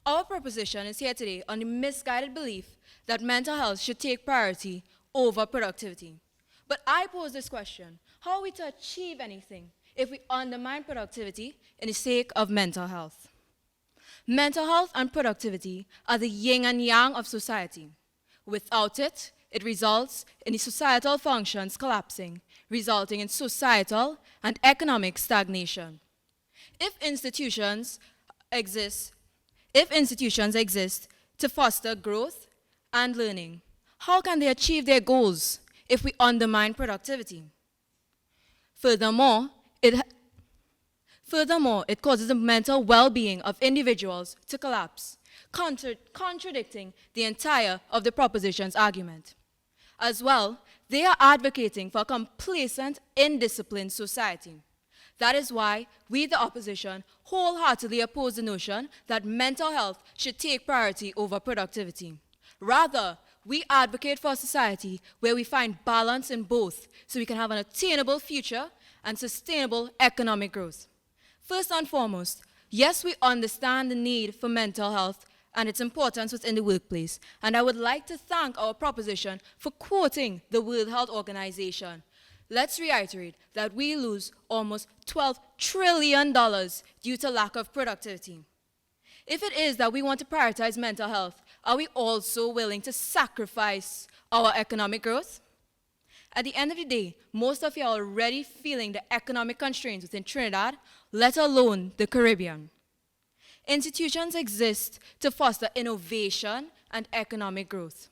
Our proposition is here today on the misguided belief that mental health should take priority over productivity. But I pose this question: how are we to achieve anything if we undermine productivity in the sake of mental health? Mental health and productivity are the yin and yang of society. Without it, it results in the societal functions collapsing, resulting in societal and economic stagnation. If institutions exist to foster growth and learning, how can they achieve their goals if we undermine productivity? Furthermore, it causes the mental well-being of individuals to collapse, contradicting the entire of the proposition's argument. As well, they are advocating for a complacent, indisciplined society. That is why we, the opposition, wholeheartedly oppose the notion that mental health should take priority over productivity. Rather, we advocate for a society where we find balance in both so we can have an attainable future and sustainable economic growth. First and foremost, yes, we understand the need for mental health and its importance within the workplace, and I would like to thank our proposition for quoting the World Health Organization. Let's reiterate that we lose almost $12 trillion due to lack of productivity. If it is that we want to prioritize mental health, are we also willing to sacrifice our economic growth? At the end of the day, most of you are already feeling the economic constraints within Trinidad, let alone the Caribbean. Institutions exist to foster innovation and economic growth.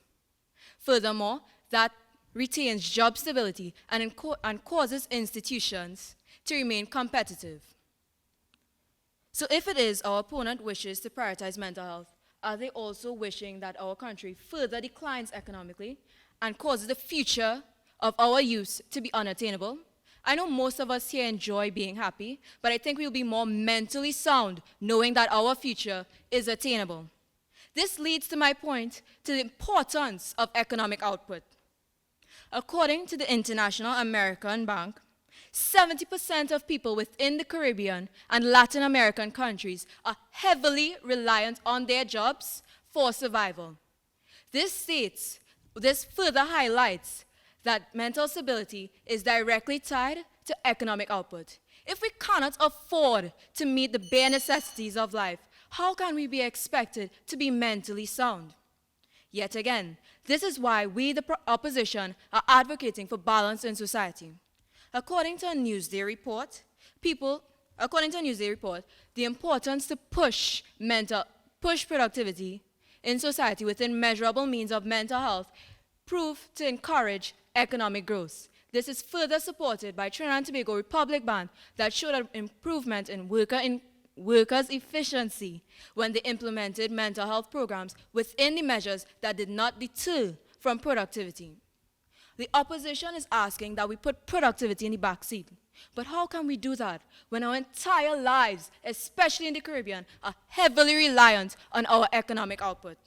Furthermore, that retains job stability and causes institutions to remain competitive. So if it is our opponent wishes to prioritize mental health, are they also wishing that our country further declines economically and causes the future of our youth to be unattainable? I know most of us here enjoy being happy, but I think we'll be more mentally sound knowing that our future is attainable. This leads to my point to the importance of economic output. According to the International American Bank, 70% of people within the Caribbean and Latin American countries are heavily reliant on their jobs for survival. This further highlights that mental stability is directly tied to economic output. If we cannot afford to meet the bare necessities of life, how can we be expected to be mentally sound? Yet again, this is why we, the opposition, are advocating for balance in society. According to a Newsday report, the importance to push productivity in society within measurable means of mental health prove to encourage economic growth. This is further supported by Trinidad and Tobago Republic Bank that showed an improvement in workers' efficiency when they implemented mental health programs within the measures that did not deter from productivity. The opposition is asking that we put productivity in the back seat. But how can we do that when our entire lives, especially in the Caribbean, are heavily reliant on our economic output?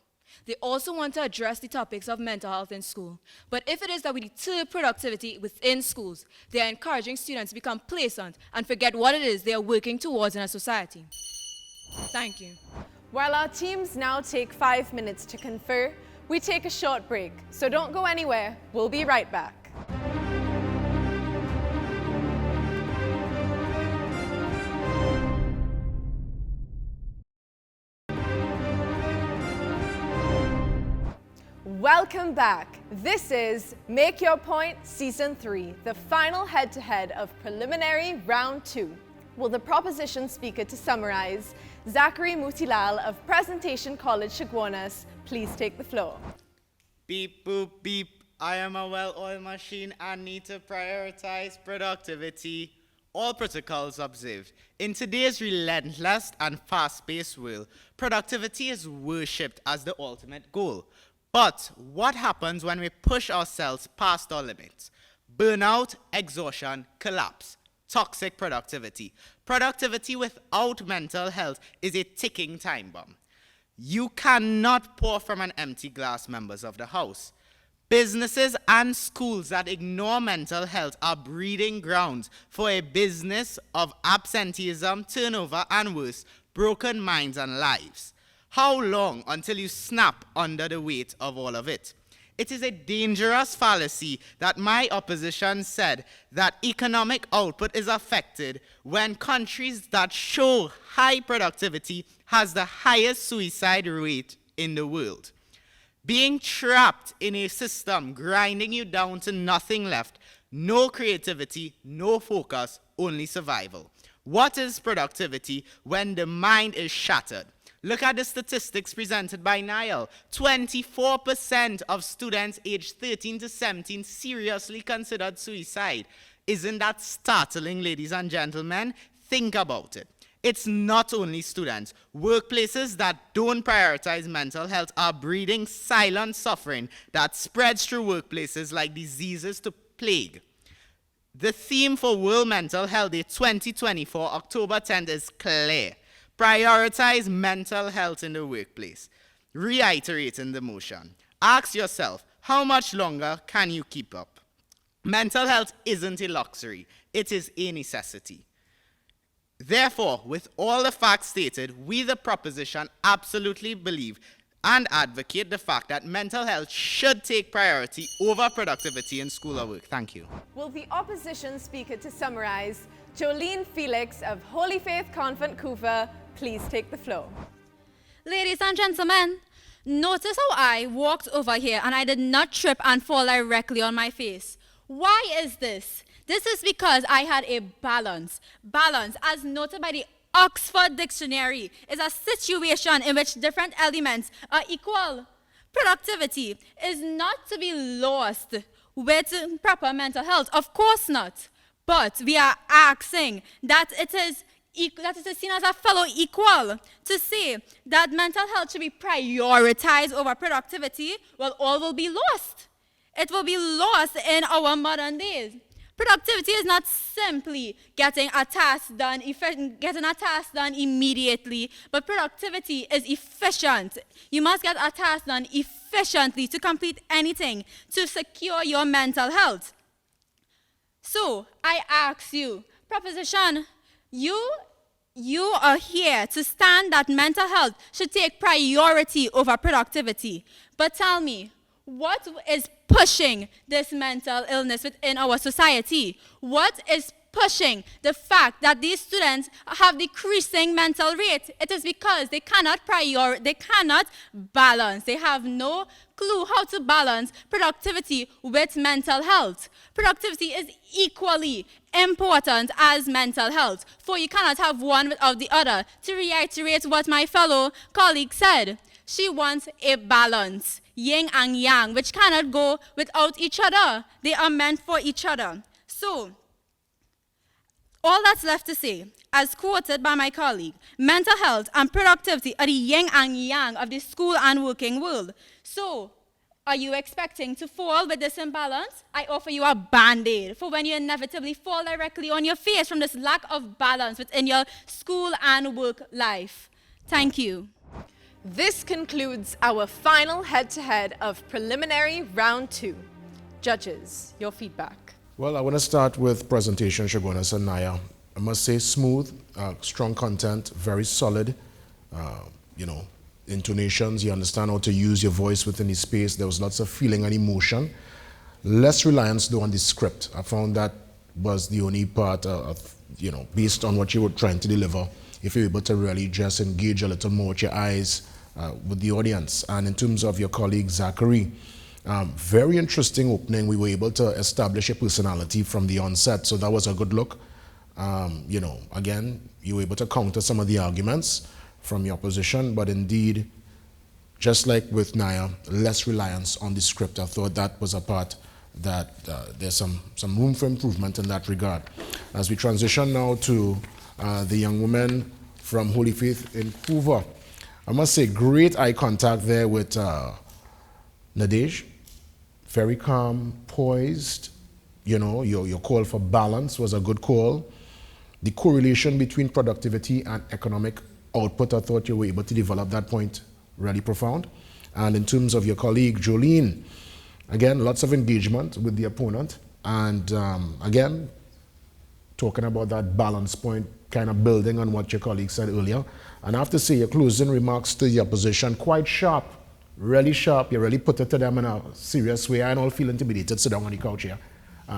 They also want to address the topics of mental health in school. But if it is that we deter productivity within schools, they are encouraging students to become complacent and forget what it is they are working towards in a society. Thank you. While our teams now take 5 minutes to confer, we take a short break. So don't go anywhere. We'll be right back. Welcome back. This is Make Your Point Season 3, the final head-to-head of preliminary round 2. Will the proposition speaker to summarize, Zachary Mutilal of Presentation College Chaguanas, please take the floor. Beep, boop, beep. I am a well-oiled machine and need to prioritize productivity. All protocols observed. In today's relentless and fast-paced world, productivity is worshipped as the ultimate goal. But what happens when we push ourselves past our limits? Burnout, exhaustion, collapse, toxic productivity. Productivity without mental health is a ticking time bomb. You cannot pour from an empty glass, members of the House. Businesses and schools that ignore mental health are breeding grounds for a business of absenteeism, turnover, and worse, broken minds and lives. How long until you snap under the weight of all of it? It is a dangerous fallacy that my opposition said that economic output is affected when countries that show high productivity has the highest suicide rate in the world. Being trapped in a system grinding you down to nothing left, no creativity, no focus, only survival. What is productivity when the mind is shattered? Look at the statistics presented by Niall. 24% of students aged 13 to 17 seriously considered suicide. Isn't that startling, ladies and gentlemen? Think about it. It's not only students. Workplaces that don't prioritize mental health are breeding silent suffering that spreads through workplaces like diseases to plague. The theme for World Mental Health Day 2024, October 10th, is clear. Prioritize mental health in the workplace. Reiterating the motion. Ask yourself, how much longer can you keep up? Mental health isn't a luxury, it is a necessity. Therefore, with all the facts stated, we the proposition absolutely believe and advocate the fact that mental health should take priority over productivity in school or work. Thank you. Will the opposition speaker to summarize, Jolene Felix of Holy Faith Convent, Couva, please take the floor. Ladies and gentlemen, notice how I walked over here and I did not trip and fall directly on my face. Why is this? This is because I had a balance. Balance, as noted by the Oxford Dictionary, is a situation in which different elements are equal. Productivity is not to be lost with proper mental health. Of course not. But we are asking that it is seen as a fellow equal. To say that mental health should be prioritized over productivity, well, all will be lost. It will be lost in our modern days. Productivity is not simply getting a task done immediately, but productivity is efficient. You must get a task done efficiently to complete anything to secure your mental health. So I ask you, proposition, you are here to stand that mental health should take priority over productivity. But tell me, what is pushing this mental illness within our society? What is pushing the fact that these students have decreasing mental rate? It is because they cannot balance. They have no clue how to balance productivity with mental health. Productivity is equally important as mental health, for you cannot have one without the other. To reiterate what my fellow colleague said, she wants a balance, yin and yang, which cannot go without each other. They are meant for each other. So, all that's left to say, as quoted by my colleague, mental health and productivity are the yin and yang of the school and working world. So, are you expecting to fall with this imbalance? I offer you a band-aid for when you inevitably fall directly on your face from this lack of balance within your school and work life. Thank you. This concludes our final head-to-head of preliminary round 2. Judges, your feedback. Well, I want to start with presentation, Shogunas and Naya. I must say smooth, strong content, very solid, intonations, you understand how to use your voice within the space. There was lots of feeling and emotion. Less reliance though on the script. I found that was the only part based on what you were trying to deliver. If you're able to really just engage a little more with your eyes with the audience. And in terms of your colleague, Zachary, very interesting opening. We were able to establish a personality from the onset, so that was a good look. Again, you were able to counter some of the arguments from your opposition, but indeed, just like with Naya, less reliance on the script. I thought that was a part that there's some room for improvement in that regard. As we transition now to the young woman from Holy Faith in Couva, I must say great eye contact there with Nadej. Very calm, poised. Your call for balance was a good call. The correlation between productivity and economic output, I thought you were able to develop that point really profound. And in terms of your colleague, Jolene, again, lots of engagement with the opponent. And again, talking about that balance point, kind of building on what your colleague said earlier. And I have to say, your closing remarks to the opposition, quite sharp, really sharp. You really put it to them in a serious way. I don't feel intimidated, sit down on the couch here.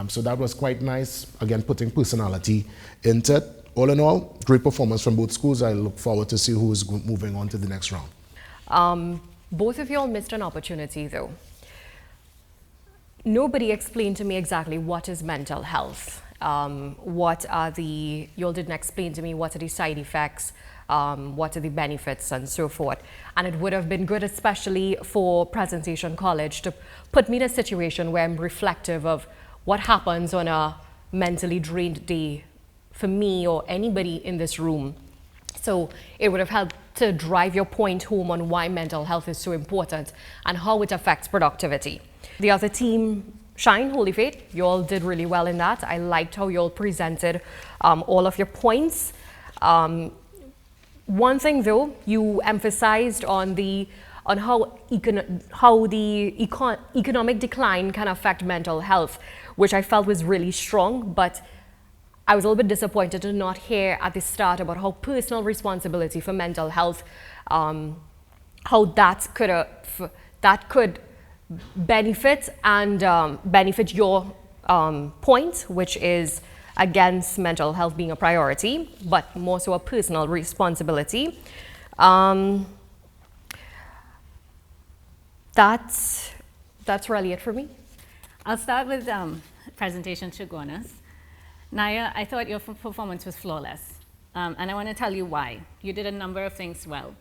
So that was quite nice, again, putting personality into it. All in all, great performance from both schools. I look forward to see who is moving on to the next round. Both of you all missed an opportunity, though. Nobody explained to me exactly what is mental health. You all didn't explain to me what are the side effects, what are the benefits, and so forth. And it would have been good, especially for Presentation College, to put me in a situation where I'm reflective of what happens on a mentally drained day for me or anybody in this room. So it would have helped to drive your point home on why mental health is so important and how it affects productivity. The other team, Shine, Holy Faith, you all did really well in that. I liked how you all presented all of your points. One thing though, you emphasized on how the economic decline can affect mental health, which I felt was really strong, but I was a little bit disappointed to not hear at the start about how personal responsibility for mental health, how that could benefit and benefit your point, which is against mental health being a priority, but more so a personal responsibility. That's really it for me. I'll start with presentation Chaguanas. Naya, I thought your performance was flawless, and I want to tell you why. You did a number of things well.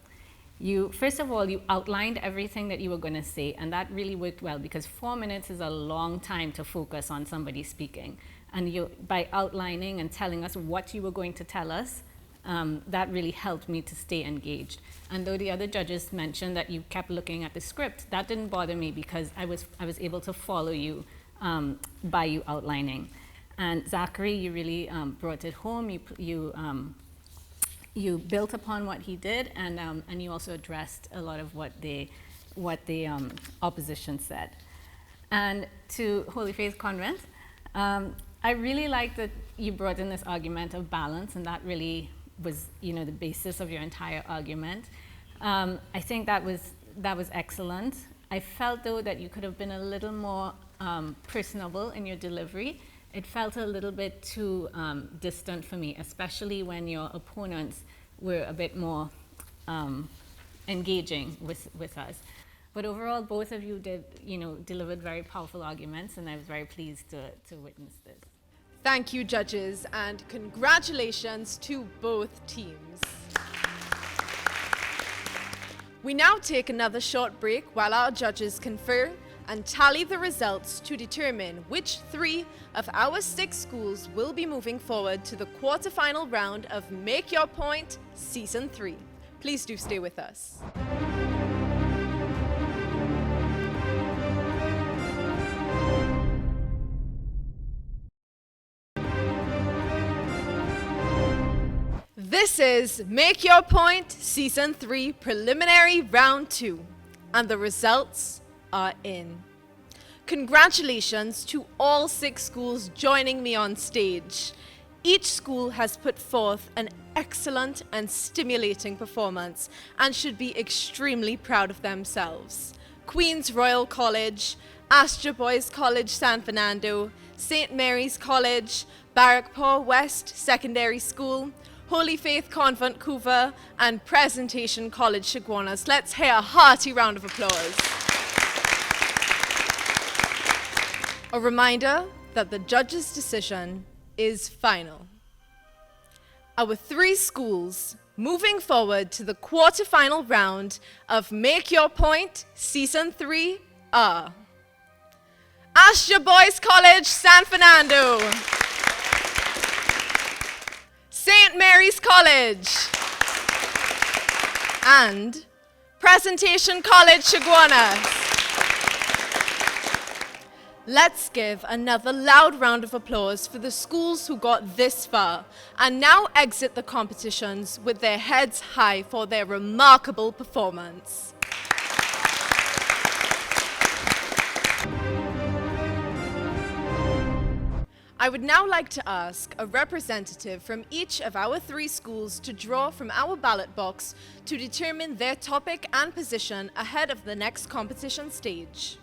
First of all, you outlined everything that you were going to say, and that really worked well because 4 minutes is a long time to focus on somebody speaking. And by outlining and telling us what you were going to tell us, that really helped me to stay engaged. And though the other judges mentioned that you kept looking at the script, that didn't bother me because I was able to follow you by you outlining. And Zachary, you really brought it home. You built upon what he did, and you also addressed a lot of what the opposition said. And to Holy Faith Convent, I really like that you brought in this argument of balance, and that really was, the basis of your entire argument. I think that was excellent. I felt though that you could have been a little more personable in your delivery. It felt a little bit too distant for me, especially when your opponents were a bit more engaging with us. But overall, both of you delivered very powerful arguments, and I was very pleased to witness this. Thank you, judges, and congratulations to both teams. We now take another short break while our judges confer and tally the results to determine which 3 of our 6 schools will be moving forward to the quarterfinal round of Make Your Point Season 3. Please do stay with us. This is Make Your Point Season 3 Preliminary Round 2, and the results are in. Congratulations to all 6 schools joining me on stage. Each school has put forth an excellent and stimulating performance and should be extremely proud of themselves. Queen's Royal College, Astra Boys College San Fernando, St. Mary's College, Barrackpore West Secondary School, Holy Faith Convent Couva, and Presentation College Chaguanas. Let's hear a hearty round of applause. A reminder that the judge's decision is final. Our 3 schools moving forward to the quarterfinal round of Make Your Point Season 3 are Astra Boys College San Fernando, St. Mary's College, and Presentation College Chaguanas. Let's give another loud round of applause for the schools who got this far and now exit the competitions with their heads high for their remarkable performance. I would now like to ask a representative from each of our 3 schools to draw from our ballot box to determine their topic and position ahead of the next competition stage.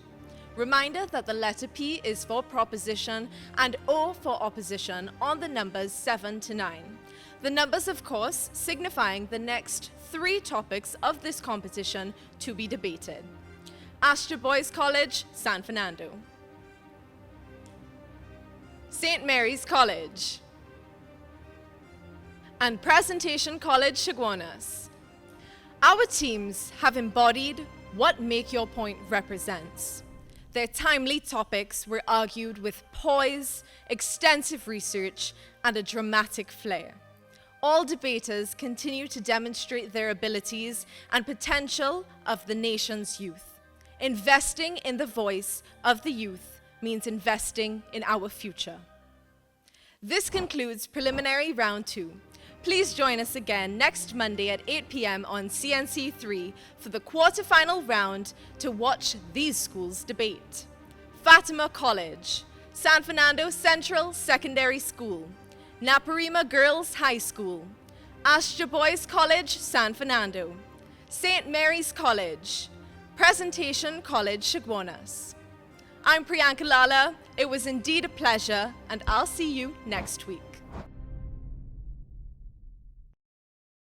Reminder that the letter P is for proposition and O for opposition on the numbers 7 to 9. The numbers, of course, signifying the next 3 topics of this competition to be debated. Astra Boys College, San Fernando. St. Mary's College. And Presentation College Chaguanas. Our teams have embodied what Make Your Point represents. Their timely topics were argued with poise, extensive research, and a dramatic flair. all debaters continue to demonstrate their abilities and potential of the nation's youth. Investing in the voice of the youth means investing in our future. This concludes preliminary round 2. Please join us again next Monday at 8 p.m. on CNC3 for the quarterfinal round to watch these schools debate. Fatima College, San Fernando Central Secondary School, Naparima Girls High School, Astor Boys College, San Fernando, St. Mary's College, Presentation College, Chaguanas. I'm Priyanka Lala. It was indeed a pleasure, and I'll see you next week.